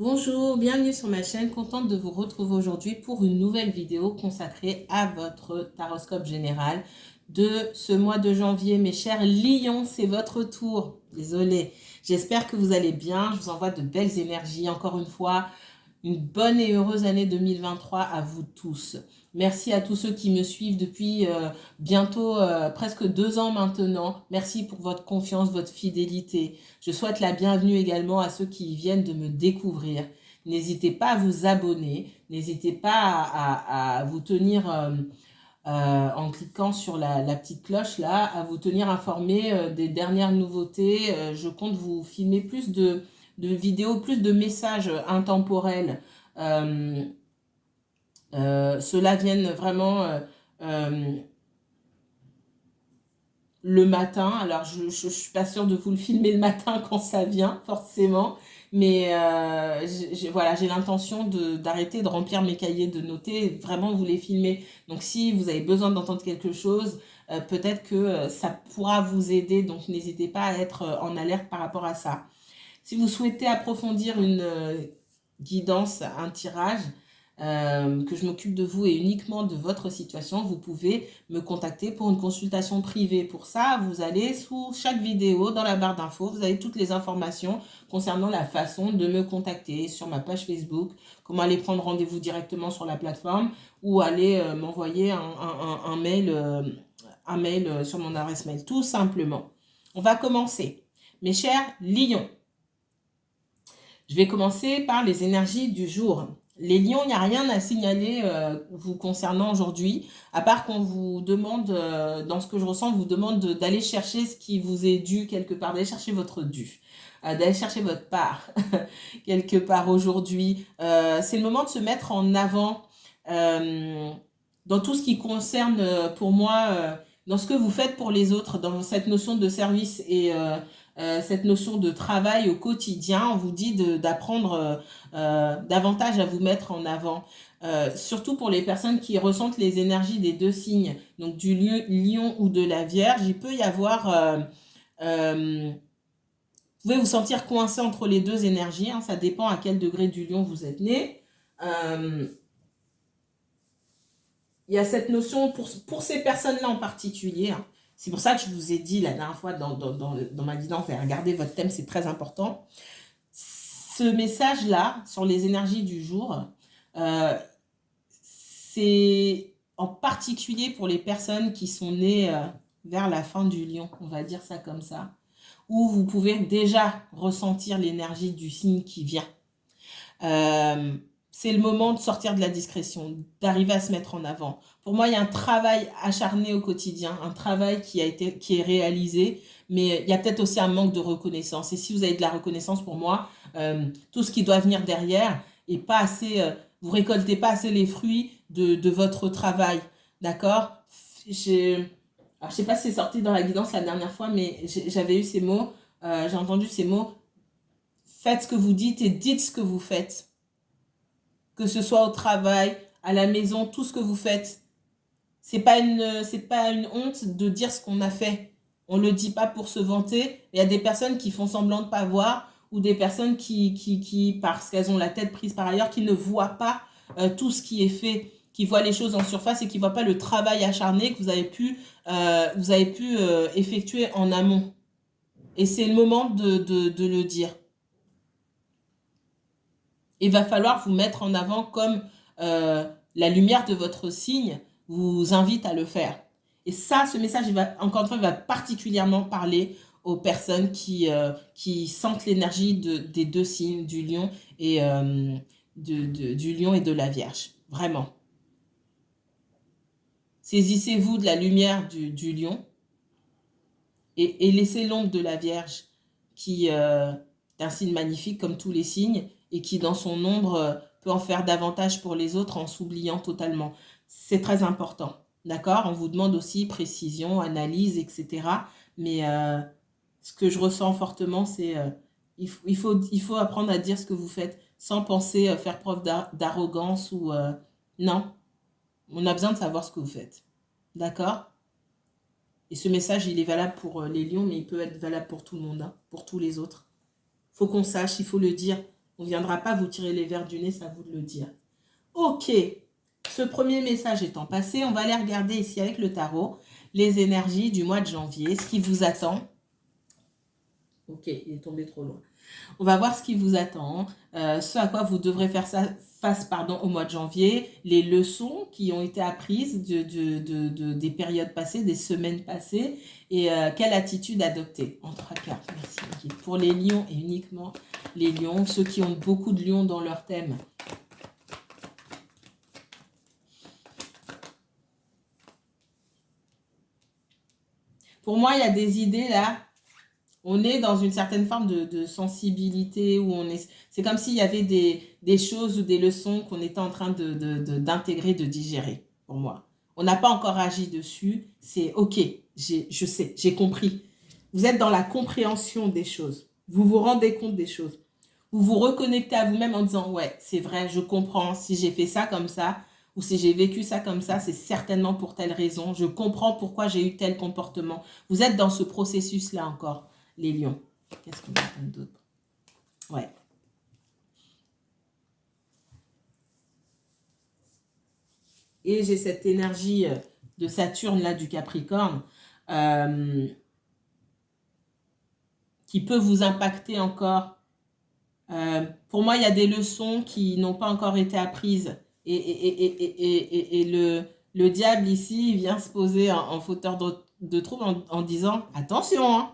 Bonjour, bienvenue sur ma chaîne, contente de vous retrouver aujourd'hui pour une nouvelle vidéo consacrée à votre taroscope général de ce mois de janvier. Mes chers lions, c'est votre tour. Désolée, j'espère que vous allez bien, je vous envoie de belles énergies. Encore une fois, une bonne et heureuse année 2023 à vous tous. Merci à tous ceux qui me suivent depuis bientôt presque 2 ans maintenant. Merci pour votre confiance, votre fidélité. Je souhaite la bienvenue également à ceux qui viennent de me découvrir. N'hésitez pas à vous abonner. N'hésitez pas à vous tenir, en cliquant sur la petite cloche là, à vous tenir informé des dernières nouveautés. Je compte vous filmer plus de vidéos, plus de messages intemporels. Ceux-là viennent vraiment le matin. Alors, je suis pas sûre de vous le filmer le matin quand ça vient, forcément. Mais voilà, j'ai l'intention d'arrêter de remplir mes cahiers de noter et vraiment vous les filmer. Donc, si vous avez besoin d'entendre quelque chose, peut-être que ça pourra vous aider. Donc, n'hésitez pas à être en alerte par rapport à ça. Si vous souhaitez approfondir une guidance, un tirage, que je m'occupe de vous et uniquement de votre situation, vous pouvez me contacter pour une consultation privée. Pour ça, vous allez sous chaque vidéo, dans la barre d'infos, vous avez toutes les informations concernant la façon de me contacter sur ma page Facebook, comment aller prendre rendez-vous directement sur la plateforme ou aller m'envoyer un mail sur mon adresse mail, tout simplement. On va commencer. Mes chers lions, je vais commencer par les énergies du jour. Les lions, il n'y a rien à signaler vous concernant aujourd'hui, à part qu'on vous demande, dans ce que je ressens, on vous demande d'aller chercher ce qui vous est dû quelque part, d'aller chercher votre dû, d'aller chercher votre part quelque part aujourd'hui. C'est le moment de se mettre en avant dans tout ce qui concerne pour moi, dans ce que vous faites pour les autres, dans cette notion de service et cette notion de travail au quotidien. On vous dit d'apprendre davantage à vous mettre en avant. Surtout pour les personnes qui ressentent les énergies des deux signes, donc du lion ou de la Vierge, il peut y avoir... vous pouvez vous sentir coincé entre les deux énergies, hein, ça dépend à quel degré du lion vous êtes né. Il y a cette notion, pour ces personnes-là en particulier, hein, c'est pour ça que je vous ai dit la dernière fois dans ma guidance, regardez votre thème, c'est très important. Ce message-là, sur les énergies du jour, c'est en particulier pour les personnes qui sont nées vers la fin du lion, on va dire ça comme ça, où vous pouvez déjà ressentir l'énergie du signe qui vient. C'est le moment de sortir de la discrétion, d'arriver à se mettre en avant. Pour moi, il y a un travail acharné au quotidien, un travail qui est réalisé, mais il y a peut-être aussi un manque de reconnaissance. Et si vous avez de la reconnaissance, pour moi, tout ce qui doit venir derrière est pas assez, vous récoltez pas assez les fruits de votre travail, d'accord? Alors, je sais pas si c'est sorti dans la guidance la dernière fois, mais j'avais eu ces mots, j'ai entendu ces mots. Faites ce que vous dites et dites ce que vous faites. Que ce soit au travail, à la maison, tout ce que vous faites. C'est pas une honte de dire ce qu'on a fait. On le dit pas pour se vanter. Il y a des personnes qui font semblant de pas voir ou des personnes qui parce qu'elles ont la tête prise par ailleurs, qui ne voient pas tout ce qui est fait, qui voient les choses en surface et qui voient pas le travail acharné que vous avez pu effectuer en amont. Et c'est le moment de le dire. Il va falloir vous mettre en avant comme la lumière de votre signe vous invite à le faire. Et ça, ce message, encore une fois, il va particulièrement parler aux personnes qui sentent l'énergie des deux signes, du lion et, du lion et de la Vierge. Vraiment. Saisissez-vous de la lumière du lion et laissez l'ombre de la Vierge qui est un signe magnifique comme tous les signes et qui dans son ombre peut en faire davantage pour les autres en s'oubliant totalement. C'est très important, d'accord? On vous demande aussi précision, analyse, etc. Mais ce que je ressens fortement, c'est il faut apprendre à dire ce que vous faites sans penser faire preuve d'arrogance ou... non, on a besoin de savoir ce que vous faites, d'accord? Et ce message, il est valable pour les lions, mais il peut être valable pour tout le monde, hein, pour tous les autres. Il faut qu'on sache, il faut le dire. On ne viendra pas vous tirer les verres du nez, c'est à vous de le dire. Ok, ce premier message étant passé, on va aller regarder ici avec le tarot les énergies du mois de janvier, ce qui vous attend. Ok, il est tombé trop loin. On va voir ce qui vous attend, ce à quoi vous devrez faire face au mois de janvier, les leçons qui ont été apprises des périodes passées, des semaines passées, et quelle attitude adopter. En 3 cartes, merci. Okay. Pour les lions et uniquement les lions, ceux qui ont beaucoup de lions dans leur thème. Pour moi, il y a des idées là. On est dans une certaine forme de sensibilité où c'est comme s'il y avait des choses ou des leçons qu'on était en train d'intégrer, de digérer, pour moi. On n'a pas encore agi dessus. C'est ok, je sais, j'ai compris. Vous êtes dans la compréhension des choses. Vous vous rendez compte des choses. Vous vous reconnectez à vous-même en disant, ouais, c'est vrai, je comprends. Si j'ai fait ça comme ça, ou si j'ai vécu ça comme ça, c'est certainement pour telle raison. Je comprends pourquoi j'ai eu tel comportement. Vous êtes dans ce processus-là encore. Les lions. Qu'est-ce qu'on attend d'autre? Ouais. Et j'ai cette énergie de Saturne, là, du Capricorne, qui peut vous impacter encore. Pour moi, il y a des leçons qui n'ont pas encore été apprises. Et le diable, ici, il vient se poser en fauteur de trouble en disant, attention, hein,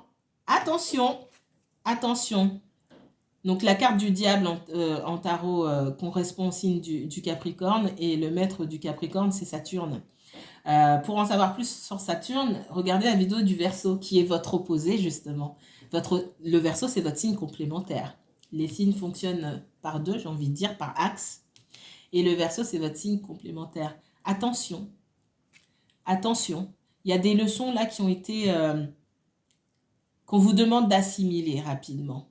attention, attention. Donc la carte du diable en tarot correspond au signe du Capricorne et le maître du Capricorne, c'est Saturne. Pour en savoir plus sur Saturne, regardez la vidéo du Verseau qui est votre opposé justement. Le Verseau, c'est votre signe complémentaire. Les signes fonctionnent par deux, j'ai envie de dire, par axe. Et le Verseau, c'est votre signe complémentaire. Attention, attention. Il y a des leçons là qui ont été... qu'on vous demande d'assimiler rapidement.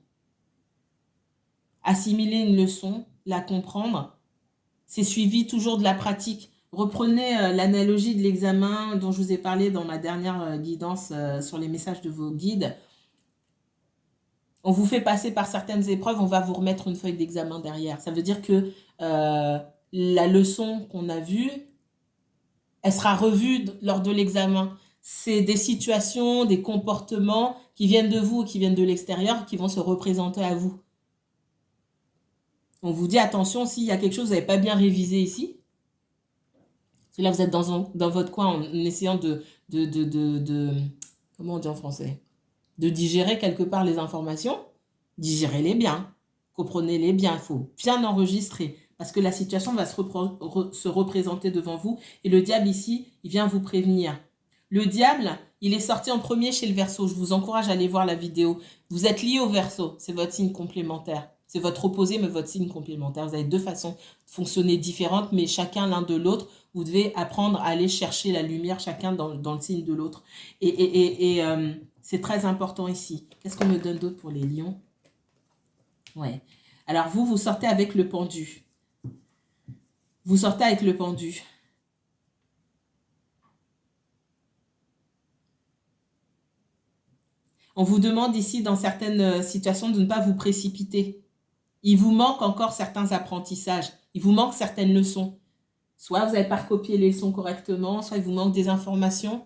Assimiler une leçon, la comprendre, c'est suivi toujours de la pratique. Reprenez l'analogie de l'examen dont je vous ai parlé dans ma dernière guidance sur les messages de vos guides. On vous fait passer par certaines épreuves, on va vous remettre une feuille d'examen derrière. Ça veut dire que la leçon qu'on a vue, elle sera revue lors de l'examen. C'est des situations, des comportements qui viennent de vous, qui viennent de l'extérieur, qui vont se représenter à vous. On vous dit attention, s'il y a quelque chose que vous n'avez pas bien révisé ici, c'est là vous êtes dans votre coin en essayant comment on dit en français, de digérer quelque part les informations, digérez-les bien, comprenez-les bien, il faut bien enregistrer parce que la situation va se représenter devant vous et le diable ici, il vient vous prévenir. Le diable, il est sorti en premier chez le Verseau, je vous encourage à aller voir la vidéo. Vous êtes lié au Verseau, c'est votre signe complémentaire. C'est votre opposé, mais votre signe complémentaire. Vous avez deux façons de fonctionner différentes, mais chacun l'un de l'autre. Vous devez apprendre à aller chercher la lumière, chacun dans le signe de l'autre. Et c'est très important ici. Qu'est-ce qu'on me donne d'autre pour les lions? Ouais. Alors, vous sortez avec le pendu. Vous sortez avec le pendu. On vous demande ici, dans certaines situations, de ne pas vous précipiter. Il vous manque encore certains apprentissages. Il vous manque certaines leçons. Soit vous n'avez pas recopié les leçons correctement, soit il vous manque des informations.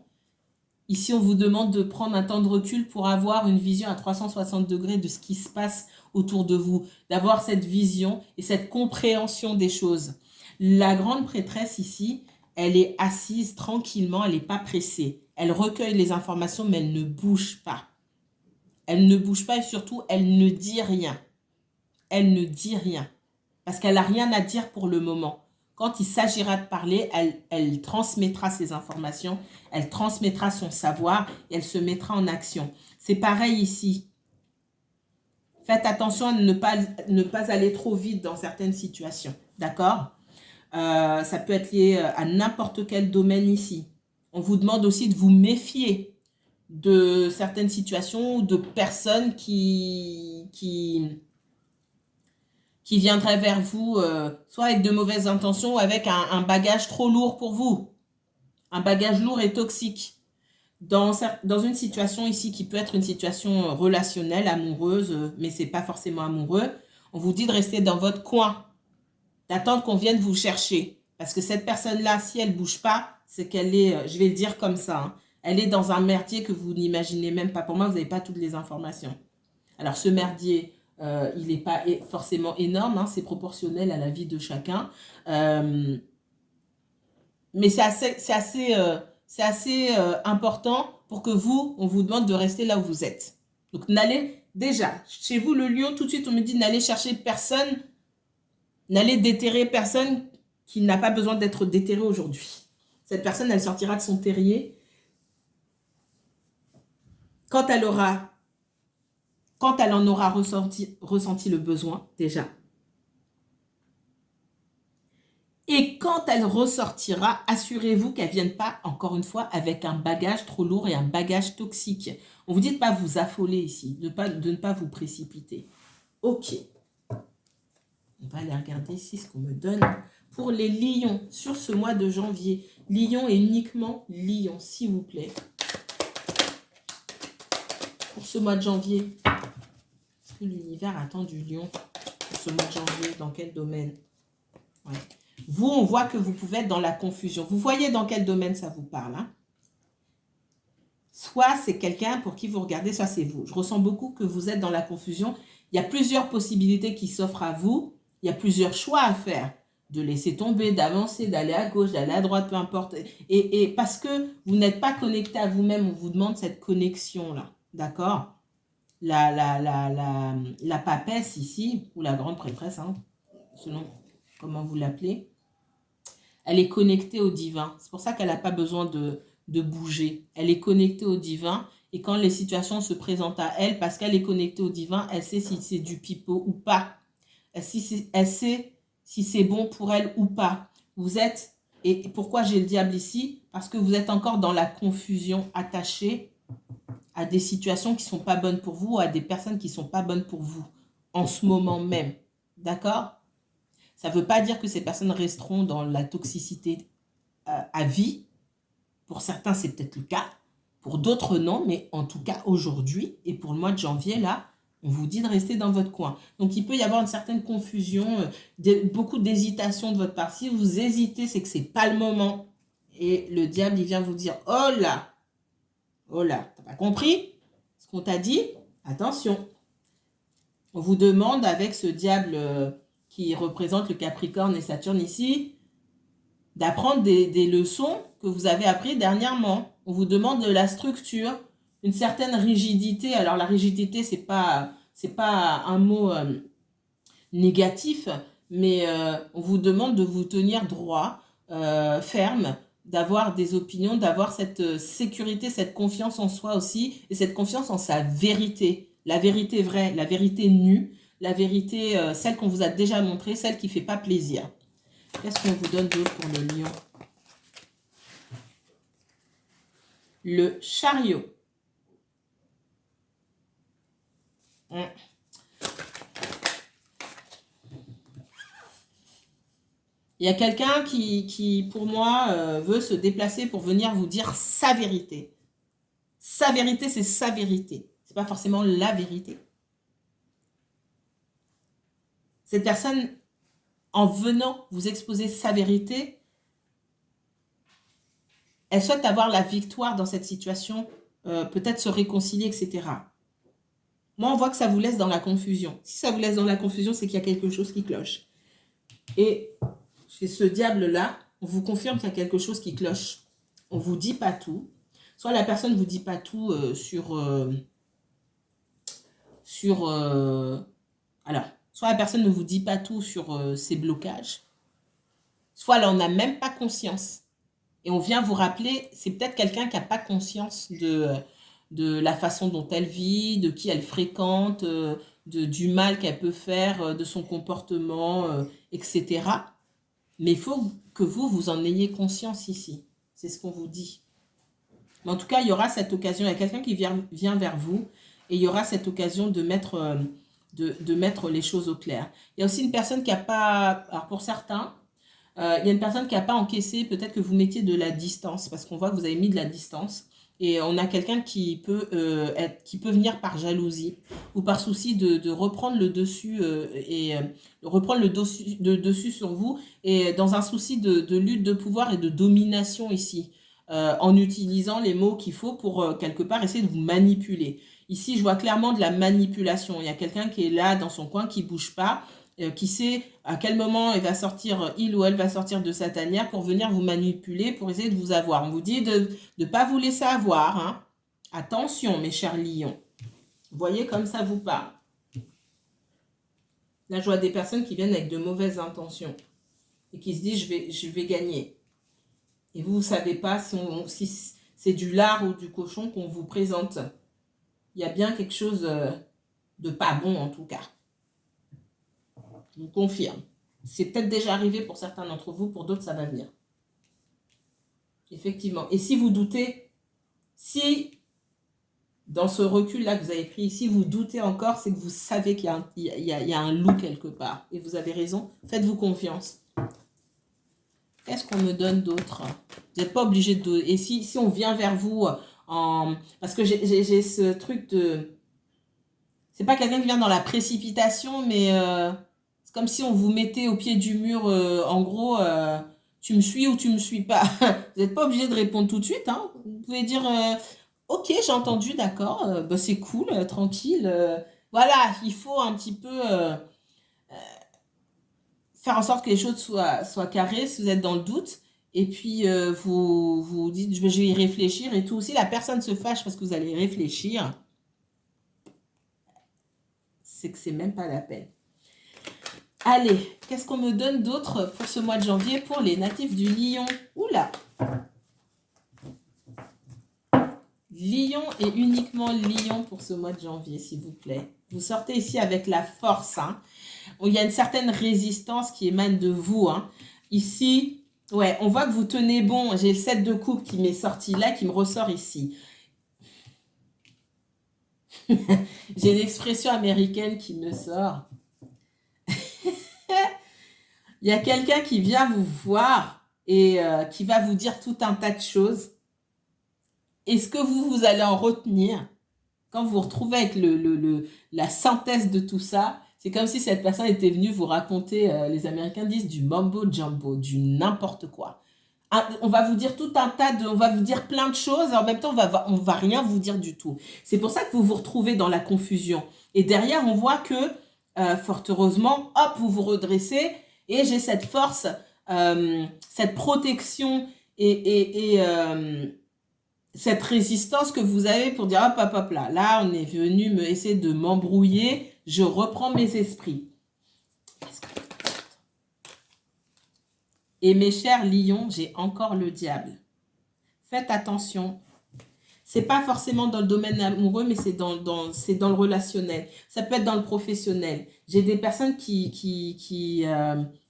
Ici, on vous demande de prendre un temps de recul pour avoir une vision à 360 degrés de ce qui se passe autour de vous. D'avoir cette vision et cette compréhension des choses. La grande prêtresse ici, elle est assise tranquillement, elle n'est pas pressée. Elle recueille les informations, mais elle ne bouge pas. Elle ne bouge pas et surtout, elle ne dit rien. Elle ne dit rien. Parce qu'elle n'a rien à dire pour le moment. Quand il s'agira de parler, elle transmettra ses informations, elle transmettra son savoir et elle se mettra en action. C'est pareil ici. Faites attention à ne pas aller trop vite dans certaines situations. D'accord? Ça peut être lié à n'importe quel domaine ici. On vous demande aussi de vous méfier de certaines situations ou de personnes qui viendraient vers vous, soit avec de mauvaises intentions ou avec un bagage trop lourd pour vous. Un bagage lourd et toxique. Dans une situation ici qui peut être une situation relationnelle, amoureuse, mais ce n'est pas forcément amoureux, On vous dit de rester dans votre coin, d'attendre qu'on vienne vous chercher. Parce que cette personne-là, si elle ne bouge pas, c'est qu'elle est, je vais le dire comme ça, hein, elle est dans un merdier que vous n'imaginez même pas. Pour moi, vous n'avez pas toutes les informations. Alors, ce merdier, il n'est pas forcément énorme, hein, c'est proportionnel à la vie de chacun. Mais c'est assez important pour que on vous demande de rester là où vous êtes. Donc, déjà, chez vous, le lion, tout de suite, on me dit n'allez chercher personne, n'allez déterrer personne qui n'a pas besoin d'être déterré aujourd'hui. Cette personne, elle sortira de son terrier quand elle en aura ressenti le besoin, déjà. Et quand elle ressortira, assurez-vous qu'elle ne vienne pas, encore une fois, avec un bagage trop lourd et un bagage toxique. On vous dit de ne pas vous affoler ici, de ne pas vous précipiter. Ok. On va aller regarder ici ce qu'on me donne pour les lions sur ce mois de janvier. Lion et uniquement lion, s'il vous plaît. Pour ce mois de janvier. Est-ce que l'univers attend du lion pour ce mois de janvier? Dans quel domaine? Ouais. Vous, on voit que vous pouvez être dans la confusion. Vous voyez dans quel domaine ça vous parle, hein? Soit c'est quelqu'un pour qui vous regardez, soit c'est vous. Je ressens beaucoup que vous êtes dans la confusion. Il y a plusieurs possibilités qui s'offrent à vous. Il y a plusieurs choix à faire. De laisser tomber, d'avancer, d'aller à gauche, d'aller à droite, peu importe. Et parce que vous n'êtes pas connecté à vous-même, on vous demande cette connexion-là. D'accord? La papesse ici, ou la grande prêtresse, hein, selon comment vous l'appelez, elle est connectée au divin. C'est pour ça qu'elle n'a pas besoin de bouger. Elle est connectée au divin. Et quand les situations se présentent à elle, parce qu'elle est connectée au divin, elle sait si c'est du pipeau ou pas. Elle sait si c'est bon pour elle ou pas. Vous êtes, et pourquoi j'ai le diable ici? Parce que vous êtes encore dans la confusion, attachée à des situations qui ne sont pas bonnes pour vous, à des personnes qui ne sont pas bonnes pour vous, en ce moment même. D'accord? Ça ne veut pas dire que ces personnes resteront dans la toxicité à vie. Pour certains, c'est peut-être le cas. Pour d'autres, non. Mais en tout cas, aujourd'hui, et pour le mois de janvier, là, on vous dit de rester dans votre coin. Donc, il peut y avoir une certaine confusion, beaucoup d'hésitation de votre part. Si vous hésitez, c'est que ce n'est pas le moment. Et le diable, il vient vous dire, oh là, t'as pas compris ce qu'on t'a dit? Attention. On vous demande, avec ce diable qui représente le Capricorne et Saturne ici, d'apprendre des leçons que vous avez apprises dernièrement. On vous demande de la structure, une certaine rigidité. Alors la rigidité, c'est pas un mot négatif, mais on vous demande de vous tenir droit, ferme, d'avoir des opinions, d'avoir cette sécurité, cette confiance en soi aussi, et cette confiance en sa vérité. La vérité vraie, la vérité nue, la vérité, celle qu'on vous a déjà montrée, celle qui ne fait pas plaisir. Qu'est-ce qu'on vous donne d'autre pour le lion? Le chariot. Il y a quelqu'un qui, pour moi, veut se déplacer pour venir vous dire sa vérité. Sa vérité, c'est sa vérité. Ce n'est pas forcément la vérité. Cette personne, en venant vous exposer sa vérité, elle souhaite avoir la victoire dans cette situation, peut-être se réconcilier, etc. Moi, on voit que ça vous laisse dans la confusion. Si ça vous laisse dans la confusion, c'est qu'il y a quelque chose qui cloche. Et chez ce diable-là, on vous confirme qu'il y a quelque chose qui cloche. On ne vous dit pas tout. Soit la personne ne vous dit pas tout alors, soit la personne ne vous dit pas tout sur ses blocages, soit elle n'en a même pas conscience. Et on vient vous rappeler, c'est peut-être quelqu'un qui n'a pas conscience de la façon dont elle vit, de qui elle fréquente, du mal qu'elle peut faire, de son comportement, etc. Mais il faut que vous en ayez conscience ici. C'est ce qu'on vous dit. Mais en tout cas, il y aura cette occasion. Il y a quelqu'un qui vient vers vous et il y aura cette occasion de mettre les choses au clair. Il y a aussi une personne qui n'a pas... Alors pour certains, il y a une personne qui n'a pas encaissé, peut-être que vous mettiez de la distance, parce qu'on voit que vous avez mis de la distance. Et on a quelqu'un qui peut venir par jalousie ou par souci de reprendre le dessus reprendre dessus sur vous et dans un souci de lutte de pouvoir et de domination ici, en utilisant les mots qu'il faut pour quelque part essayer de vous manipuler. Ici, je vois clairement de la manipulation. Il y a quelqu'un qui est là dans son coin, qui bouge pas, qui sait à quel moment il ou elle va sortir de sa tanière pour venir vous manipuler, pour essayer de vous avoir. On vous dit de ne pas vous laisser avoir, hein. Attention, mes chers lions. Vous voyez comme ça vous parle. Là, je vois des personnes qui viennent avec de mauvaises intentions et qui se disent je vais gagner. Et vous ne savez pas si c'est du lard ou du cochon qu'on vous présente. Il y a bien quelque chose de pas bon en tout cas. Je vous confirme. C'est peut-être déjà arrivé pour certains d'entre vous, pour d'autres ça va venir. Effectivement. Et si vous doutez, si dans ce recul-là que vous avez pris, si vous doutez encore, c'est que vous savez qu'il y a un loup quelque part. Et vous avez raison. Faites-vous confiance. Qu'est-ce qu'on me donne d'autre? Vous n'êtes pas obligé de... Et si on vient vers vous parce que j'ai ce truc de... C'est pas quelqu'un qui vient dans la précipitation, mais c'est comme si on vous mettait au pied du mur, en gros, tu me suis ou tu me suis pas. Vous n'êtes pas obligé de répondre tout de suite, hein. Vous pouvez dire, ok, j'ai entendu, d'accord, bah, c'est cool, tranquille. Voilà, il faut un petit peu faire en sorte que les choses soient carrées si vous êtes dans le doute. Et puis, vous dites, je vais y réfléchir et tout. Si la personne se fâche parce que vous allez réfléchir, c'est que c'est même pas la peine. Allez, qu'est-ce qu'on me donne d'autre pour ce mois de janvier pour les natifs du Lion? Oula! Lion et uniquement Lion pour ce mois de janvier, s'il vous plaît. Vous sortez ici avec la force, hein. Il y a une certaine résistance qui émane de vous, hein. Ici, ouais, on voit que vous tenez bon. J'ai le 7 de coupe qui m'est sorti là, qui me ressort ici. J'ai l'expression américaine qui me sort. Il y a quelqu'un qui vient vous voir et qui va vous dire tout un tas de choses. Est-ce que vous allez en retenir? Quand vous vous retrouvez avec la synthèse de tout ça, c'est comme si cette personne était venue vous raconter, les Américains disent du mambo jumbo, du n'importe quoi. On va vous dire tout un on va vous dire plein de choses, et en même temps, on va rien vous dire du tout. C'est pour ça que vous vous retrouvez dans la confusion. Et derrière, on voit que, fort heureusement, hop, vous vous redressez, et j'ai cette force, cette protection et cette résistance que vous avez pour dire hop, hop, hop, là, on est venu essayer de m'embrouiller, je reprends mes esprits. Et mes chers lions, j'ai encore le diable. Faites attention. C'est pas forcément dans le domaine amoureux, mais c'est dans le relationnel. Ça peut être dans le professionnel. J'ai des personnes qui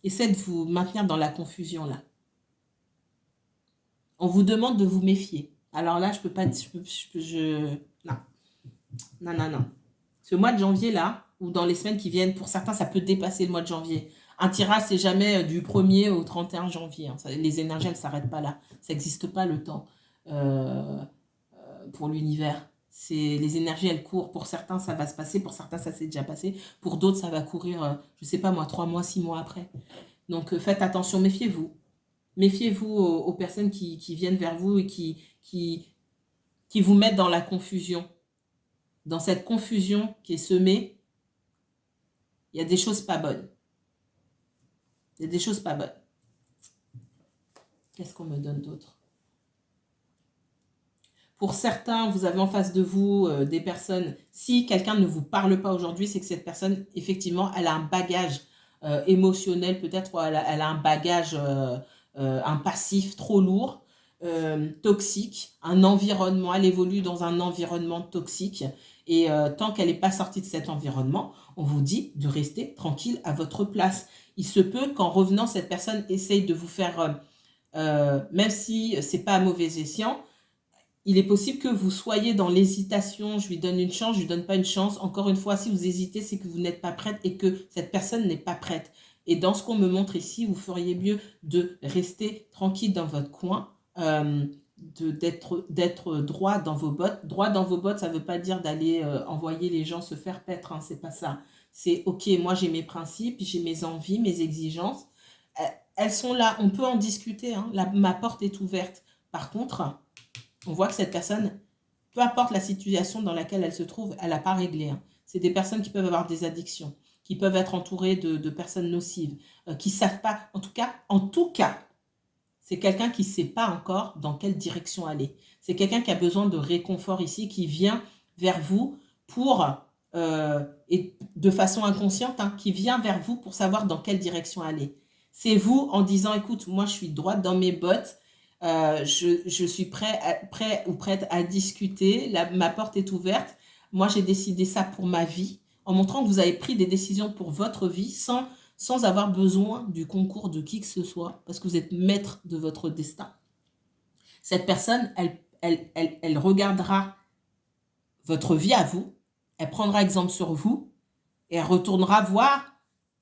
essaient de vous maintenir dans la confusion, là. On vous demande de vous méfier. Alors là, je peux pas... Non. Ce mois de janvier, là, ou dans les semaines qui viennent, pour certains, ça peut dépasser le mois de janvier. Un tirage, c'est jamais du 1er au 31 janvier. Hein. Les énergies, elles ne s'arrêtent pas là. Ça n'existe pas le temps pour l'univers. Les énergies, elles courent. Pour certains, ça va se passer. Pour certains, ça s'est déjà passé. Pour d'autres, ça va courir, je ne sais pas moi, 3 mois, 6 mois après. Donc, faites attention, méfiez-vous. Méfiez-vous aux personnes qui viennent vers vous et qui vous mettent dans la confusion. Dans cette confusion qui est semée, il y a des choses pas bonnes. Il y a des choses pas bonnes. Qu'est-ce qu'on me donne d'autre? Pour certains, vous avez en face de vous des personnes, si quelqu'un ne vous parle pas aujourd'hui, c'est que cette personne, effectivement, elle a un bagage émotionnel, peut-être, elle a un bagage, un passif trop lourd, toxique, un environnement, elle évolue dans un environnement toxique. Et tant qu'elle n'est pas sortie de cet environnement, on vous dit de rester tranquille à votre place. Il se peut qu'en revenant, cette personne essaye de vous faire, même si ce n'est pas à mauvais escient, il est possible que vous soyez dans l'hésitation, je lui donne une chance, je lui donne pas une chance. Encore une fois, si vous hésitez, c'est que vous n'êtes pas prête et que cette personne n'est pas prête. Et dans ce qu'on me montre ici, vous feriez mieux de rester tranquille dans votre coin d'être droit dans vos bottes. Droit dans vos bottes, ça ne veut pas dire d'aller envoyer les gens se faire paître, hein, c'est pas ça. C'est ok, moi j'ai mes principes, j'ai mes envies, mes exigences. Elles sont là, on peut en discuter, hein, ma porte est ouverte. Par contre, on voit que cette personne, peu importe la situation dans laquelle elle se trouve, elle n'a pas réglé, hein. C'est des personnes qui peuvent avoir des addictions, qui peuvent être entourées de personnes nocives, qui ne savent pas, en tout cas, c'est quelqu'un qui ne sait pas encore dans quelle direction aller. C'est quelqu'un qui a besoin de réconfort ici, qui vient vers vous pour, et de façon inconsciente, hein, qui vient vers vous pour savoir dans quelle direction aller. C'est vous en disant, écoute, moi je suis droite dans mes bottes, je suis prêt ou prête à discuter, ma porte est ouverte, moi j'ai décidé ça pour ma vie, en montrant que vous avez pris des décisions pour votre vie sans avoir besoin du concours de qui que ce soit, parce que vous êtes maître de votre destin. Cette personne, elle regardera votre vie à vous, elle prendra exemple sur vous, et elle retournera voir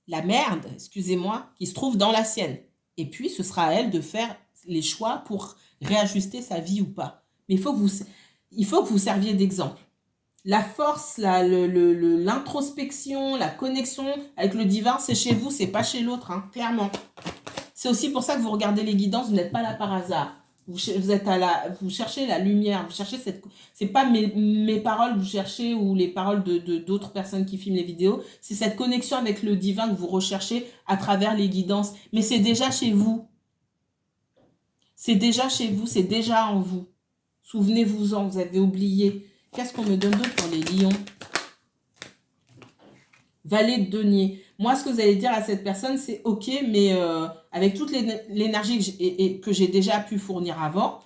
la merde, excusez-moi, qui se trouve dans la sienne. Et puis, ce sera à elle de faire les choix pour réajuster sa vie ou pas. Mais il faut que vous serviez d'exemple. La force, l'introspection, la connexion avec le divin, c'est chez vous, c'est pas chez l'autre, hein, clairement. C'est aussi pour ça que vous regardez les guidances, vous n'êtes pas là par hasard. Vous cherchez la lumière, vous cherchez c'est pas mes paroles que vous cherchez ou les paroles d'autres personnes qui filment les vidéos, c'est cette connexion avec le divin que vous recherchez à travers les guidances. Mais c'est déjà chez vous. C'est déjà chez vous, c'est déjà en vous. Souvenez-vous-en, vous avez oublié. Qu'est-ce qu'on me donne d'autre pour les lions? Valet de denier. Moi, ce que vous allez dire à cette personne, c'est ok, mais avec toute l'énergie que j'ai déjà pu fournir avant,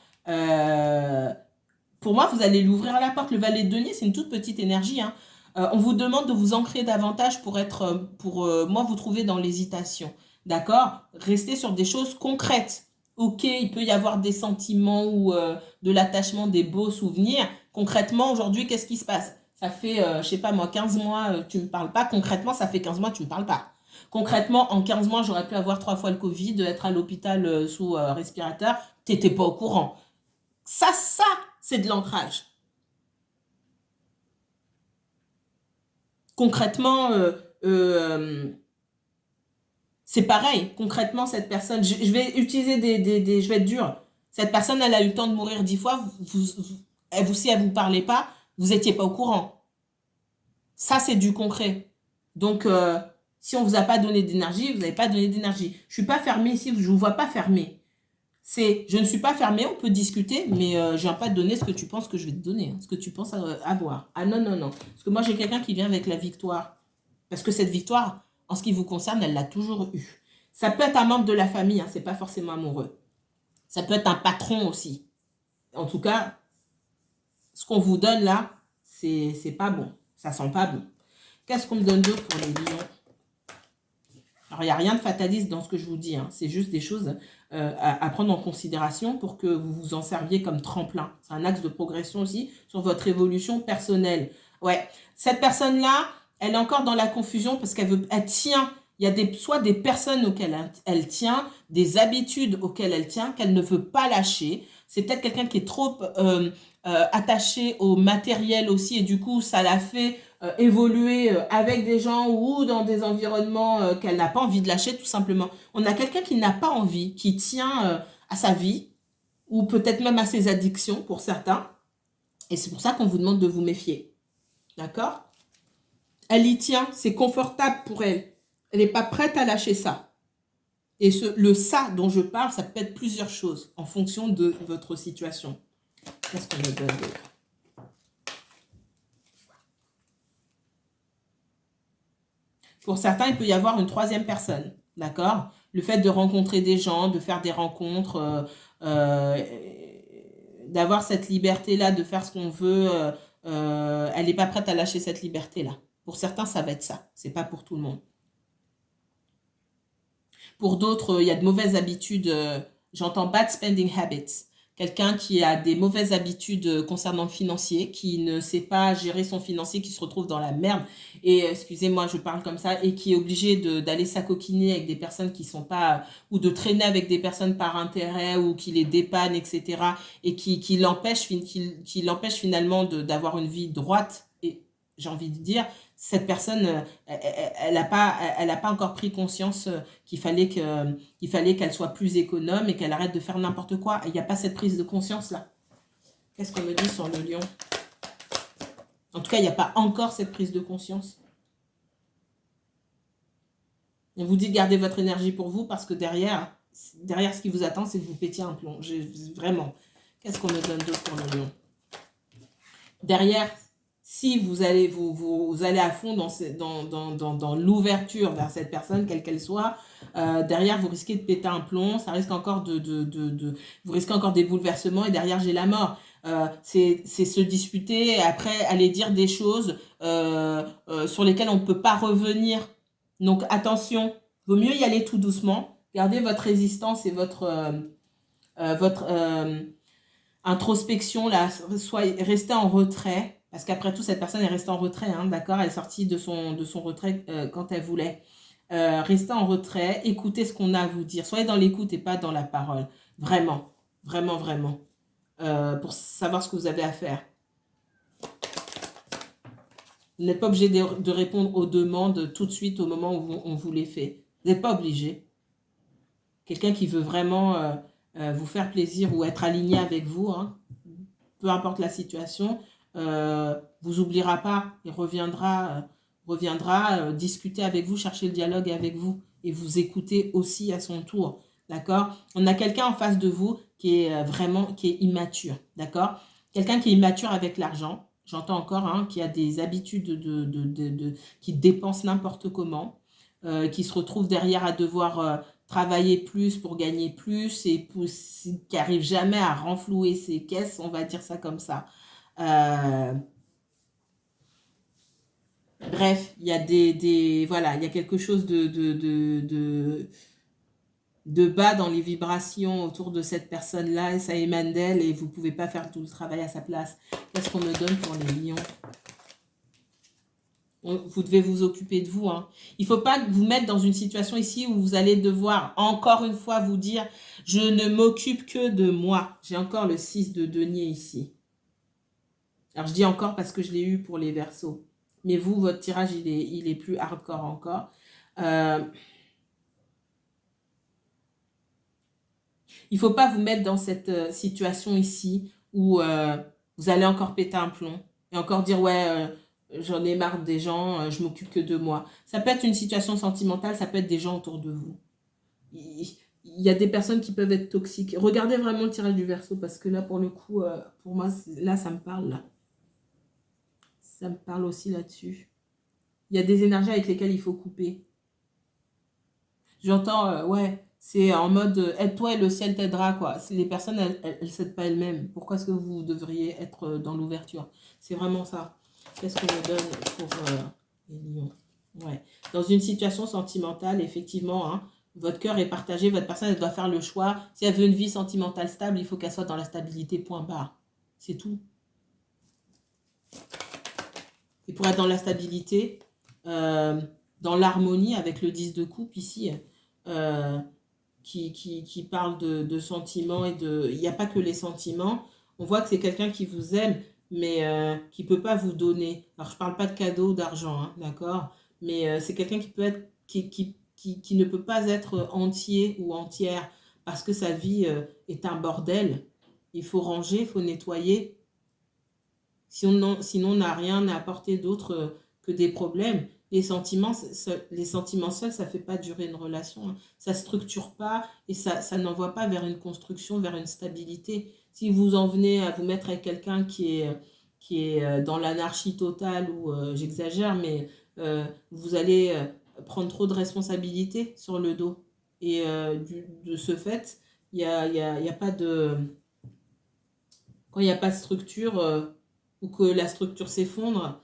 pour moi, vous allez lui ouvrir la porte. Le valet de denier, c'est une toute petite énergie, hein. On vous demande de vous ancrer davantage pour moi, vous trouver dans l'hésitation. D'accord? Restez sur des choses concrètes. Ok, il peut y avoir des sentiments ou de l'attachement, des beaux souvenirs. Concrètement, aujourd'hui, qu'est-ce qui se passe? Ça fait, je sais pas moi, 15 mois, tu me parles pas. Concrètement, ça fait 15 mois, tu me parles pas. Concrètement, en 15 mois, j'aurais pu avoir 3 fois le Covid, être à l'hôpital sous respirateur. T'étais pas au courant. Ça, c'est de l'ancrage. Concrètement, c'est pareil. Concrètement, cette personne, je vais utiliser je vais être dur. Cette personne, elle a eu le temps de mourir 10 fois. Si elle vous parlait pas, vous étiez pas au courant. Ça, c'est du concret. Donc, si on vous a pas donné d'énergie, vous n'avez pas donné d'énergie. Je suis pas fermée ici, je vous vois pas fermée. Je ne suis pas fermée, on peut discuter, mais je viens pas te donner ce que tu penses que je vais te donner, hein, ce que tu penses avoir. Ah non, non, non. Parce que moi, j'ai quelqu'un qui vient avec la victoire. Parce que cette victoire, en ce qui vous concerne, elle l'a toujours eue. Ça peut être un membre de la famille, hein, c'est pas forcément amoureux. Ça peut être un patron aussi. En tout cas, ce qu'on vous donne là, c'est pas bon. Ça sent pas bon. Qu'est-ce qu'on me donne d'autre pour les lions? Alors, il n'y a rien de fataliste dans ce que je vous dis, hein. C'est juste des choses à prendre en considération pour que vous vous en serviez comme tremplin. C'est un axe de progression aussi sur votre évolution personnelle. Ouais, cette personne-là, elle est encore dans la confusion parce elle tient. Il y a soit des personnes auxquelles elle tient, des habitudes auxquelles elle tient, qu'elle ne veut pas lâcher. C'est peut-être quelqu'un qui est trop attaché au matériel aussi et du coup, ça l'a fait évoluer avec des gens ou dans des environnements qu'elle n'a pas envie de lâcher tout simplement. On a quelqu'un qui n'a pas envie, qui tient à sa vie ou peut-être même à ses addictions pour certains. Et c'est pour ça qu'on vous demande de vous méfier. D'accord? Elle y tient, c'est confortable pour elle. Elle n'est pas prête à lâcher ça. Et le ça dont je parle, ça peut être plusieurs choses en fonction de votre situation. Qu'est-ce qu'on me donne d'autre? Pour certains, il peut y avoir une troisième personne, d'accord? Le fait de rencontrer des gens, de faire des rencontres, d'avoir cette liberté-là, de faire ce qu'on veut, elle n'est pas prête à lâcher cette liberté-là. Pour certains, ça va être ça. C'est pas pour tout le monde. Pour d'autres, il y a de mauvaises habitudes. J'entends bad spending habits. quelqu'un qui a des mauvaises habitudes concernant le financier, qui ne sait pas gérer son financier, qui se retrouve dans la merde, et excusez-moi, je parle comme ça, et qui est obligé d'aller s'acoquiner avec des personnes qui sont pas, ou de traîner avec des personnes par intérêt, ou qui les dépannent, etc., et qui l'empêche finalement d'avoir une vie droite, et j'ai envie de dire, cette personne, elle a pas encore pris conscience qu'il fallait qu'elle soit plus économe et qu'elle arrête de faire n'importe quoi. Il n'y a pas cette prise de conscience-là. Qu'est-ce qu'on me dit sur le lion? En tout cas, il n'y a pas encore cette prise de conscience. On vous dit de garder votre énergie pour vous parce que derrière ce qui vous attend, c'est que vous pétiez un plomb. Vraiment. Qu'est-ce qu'on me donne d'autre pour le lion? Derrière, si vous allez, vous allez à fond dans l'ouverture vers cette personne, quelle qu'elle soit, derrière, vous risquez de péter un plomb, ça risque encore vous risquez encore des bouleversements et derrière, j'ai la mort. C'est se disputer et après aller dire des choses sur lesquelles on ne peut pas revenir. Donc, attention, vaut mieux y aller tout doucement. Gardez votre résistance et votre introspection, là, restez en retrait. Parce qu'après tout, cette personne est restée en retrait, hein, d'accord? Elle est sortie de son retrait quand elle voulait. Restez en retrait, écoutez ce qu'on a à vous dire. Soyez dans l'écoute et pas dans la parole. Vraiment, vraiment, vraiment. Pour savoir ce que vous avez à faire. Vous n'êtes pas obligé de répondre aux demandes tout de suite au moment où on vous les fait. Vous n'êtes pas obligé. Quelqu'un qui veut vraiment vous faire plaisir ou être aligné avec vous, hein, peu importe la situation, vous oubliera pas et reviendra discuter avec vous, chercher le dialogue avec vous et vous écouter aussi à son tour, d'accord? On a quelqu'un en face de vous qui est qui est immature, d'accord? Quelqu'un qui est immature avec l'argent, j'entends encore, hein, qui a des habitudes qui dépense n'importe comment, qui se retrouve derrière à devoir travailler plus pour gagner plus et qui arrive jamais à renflouer ses caisses, on va dire ça comme ça. Bref, il y a voilà, il y a quelque chose de bas dans les vibrations autour de cette personne-là, et ça émane d'elle, et vous ne pouvez pas faire tout le travail à sa place. Qu'est-ce qu'on me donne pour les lions? Vous devez vous occuper de vous, hein. Il ne faut pas vous mettre dans une situation ici où vous allez devoir encore une fois vous dire « Je ne m'occupe que de moi ». J'ai encore le 6 de denier ici. Alors, je dis encore parce que je l'ai eu pour les Verseaux. Mais vous, votre tirage, il est plus hardcore encore. Il ne faut pas vous mettre dans cette situation ici où vous allez encore péter un plomb et encore dire « Ouais, j'en ai marre des gens, je m'occupe que de moi ». Ça peut être une situation sentimentale, ça peut être des gens autour de vous. Il y a des personnes qui peuvent être toxiques. Regardez vraiment le tirage du Verseau parce que là, pour le coup, pour moi, là, ça me parle, là. Ça me parle aussi là-dessus. Il y a des énergies avec lesquelles il faut couper. J'entends, ouais, c'est en mode aide-toi et le ciel t'aidera, quoi. Les personnes, elles ne s'aident pas elles-mêmes. Pourquoi est-ce que vous devriez être dans l'ouverture? C'est vraiment ça. Qu'est-ce qu'on me donne pour les lions? Ouais. Dans une situation sentimentale, effectivement, hein, votre cœur est partagé, votre personne, elle doit faire le choix. Si elle veut une vie sentimentale stable, il faut qu'elle soit dans la stabilité, point barre. C'est tout. Et pour être dans la stabilité, dans l'harmonie avec le 10 de coupe ici, qui parle de sentiments et de... Il n'y a pas que les sentiments. On voit que c'est quelqu'un qui vous aime, mais qui ne peut pas vous donner. Alors, je ne parle pas de cadeaux, d'argent, hein, d'accord? Mais c'est quelqu'un qui peut être... qui ne peut pas être entier ou entière parce que sa vie est un bordel. Il faut ranger, il faut nettoyer. Sinon, on n'a rien à apporter d'autre que des problèmes. Les sentiments seuls, ça ne fait pas durer une relation, hein. Ça ne structure pas et ça n'envoie pas vers une construction, vers une stabilité. Si vous en venez à vous mettre avec quelqu'un qui est dans l'anarchie totale, ou j'exagère, mais vous allez prendre trop de responsabilités sur le dos. Et de ce fait, il y a pas de... Quand il n'y a pas de structure... ou que la structure s'effondre,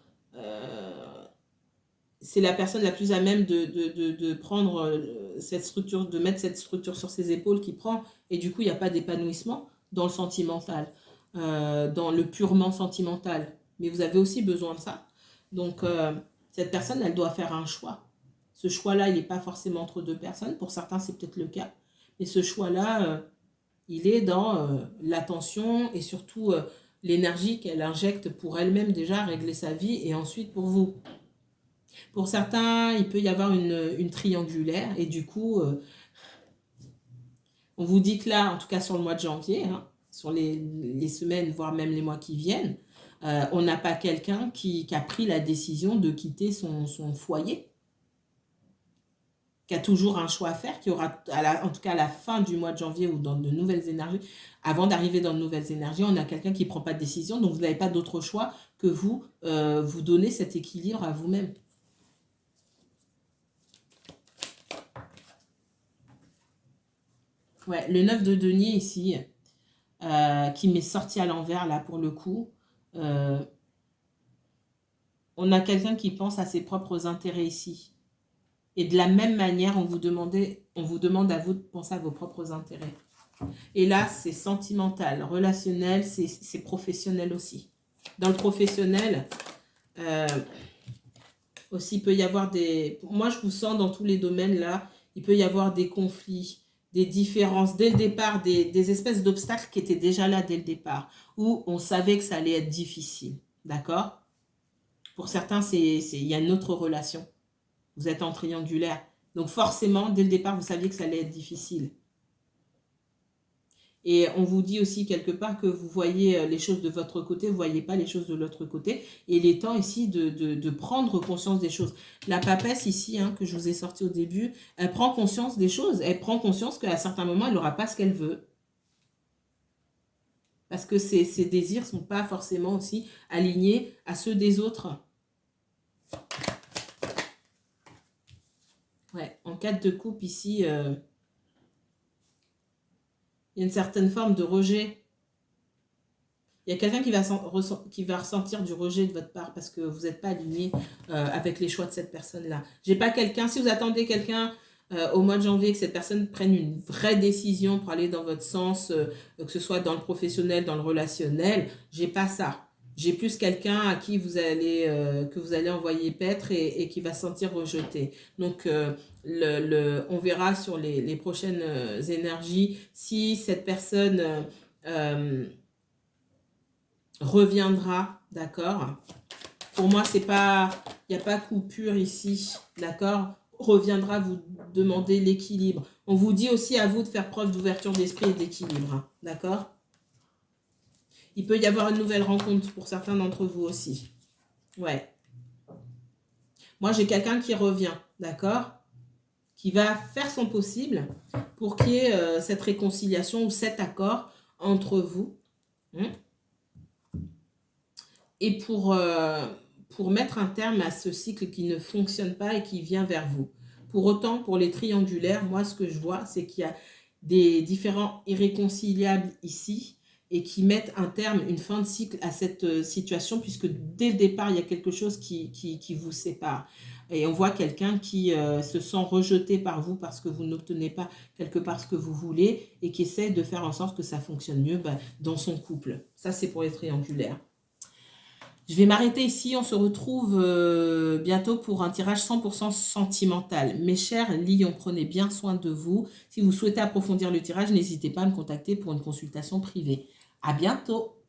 c'est la personne la plus à même de prendre cette structure, de mettre cette structure sur ses épaules qui prend, et du coup, il n'y a pas d'épanouissement. dans le sentimental, dans le purement sentimental. Mais vous avez aussi besoin de ça. Donc, cette personne, elle doit faire un choix. Ce choix-là, il n'est pas forcément entre deux personnes. Pour certains, c'est peut-être le cas. Mais ce choix-là, il est dans l'attention et surtout l'énergie qu'elle injecte pour elle-même déjà régler sa vie et ensuite pour vous. Pour certains, il peut y avoir une triangulaire et du coup, on vous dit que là, en tout cas sur le mois de janvier, hein, sur les semaines, voire même les mois qui viennent, on n'a pas quelqu'un qui a pris la décision de quitter son foyer, qui a toujours un choix à faire, qui aura, en tout cas à la fin du mois de janvier ou dans de nouvelles énergies, avant d'arriver dans de nouvelles énergies, on a quelqu'un qui ne prend pas de décision, donc vous n'avez pas d'autre choix que vous donner cet équilibre à vous-même. Ouais, le 9 de denier ici, qui m'est sorti à l'envers là pour le coup, on a quelqu'un qui pense à ses propres intérêts ici. Et de la même manière, on vous demande à vous de penser à vos propres intérêts. Et là, c'est sentimental, relationnel, c'est professionnel aussi. Dans le professionnel, aussi, il peut y avoir moi, je vous sens dans tous les domaines là, il peut y avoir des conflits, des différences dès le départ, des espèces d'obstacles qui étaient déjà là dès le départ, où on savait que ça allait être difficile. D'accord? Pour certains, il y a une autre relation. Vous êtes en triangulaire. Donc forcément, dès le départ, vous saviez que ça allait être difficile. Et on vous dit aussi quelque part que vous voyez les choses de votre côté, vous ne voyez pas les choses de l'autre côté. Et il est temps ici de prendre conscience des choses. La papesse ici, hein, que je vous ai sorti au début, elle prend conscience des choses. Elle prend conscience qu'à certains moments, elle n'aura pas ce qu'elle veut. Parce que ses désirs ne sont pas forcément aussi alignés à ceux des autres. Ouais, en 4 de coupe ici, il y a une certaine forme de rejet. Il y a quelqu'un qui va ressentir du rejet de votre part parce que vous n'êtes pas aligné avec les choix de cette personne-là. J'ai pas quelqu'un, si vous attendez quelqu'un au mois de janvier, que cette personne prenne une vraie décision pour aller dans votre sens, que ce soit dans le professionnel, dans le relationnel, j'ai pas ça. J'ai plus quelqu'un à qui que vous allez envoyer paître et qui va se sentir rejeté. Donc, on verra sur les prochaines énergies si cette personne reviendra, d'accord? Pour moi, il n'y a pas coupure ici, d'accord? Reviendra vous demander l'équilibre. On vous dit aussi à vous de faire preuve d'ouverture d'esprit et d'équilibre, hein, d'accord? Il peut y avoir une nouvelle rencontre pour certains d'entre vous aussi. Ouais. Moi, j'ai quelqu'un qui revient, d'accord? Qui va faire son possible pour qu'il y ait cette réconciliation ou cet accord entre vous. Et pour mettre un terme à ce cycle qui ne fonctionne pas et qui vient vers vous. Pour autant, pour les triangulaires, moi, ce que je vois, c'est qu'il y a des différents irréconciliables ici et qui mettent un terme, une fin de cycle à cette situation, puisque dès le départ, il y a quelque chose qui vous sépare. Et on voit quelqu'un qui se sent rejeté par vous parce que vous n'obtenez pas quelque part ce que vous voulez et qui essaie de faire en sorte que ça fonctionne mieux dans son couple. Ça, c'est pour les triangulaires. Je vais m'arrêter ici, on se retrouve bientôt pour un tirage 100% sentimental. Mes chers lions, prenez bien soin de vous. Si vous souhaitez approfondir le tirage, n'hésitez pas à me contacter pour une consultation privée. À bientôt!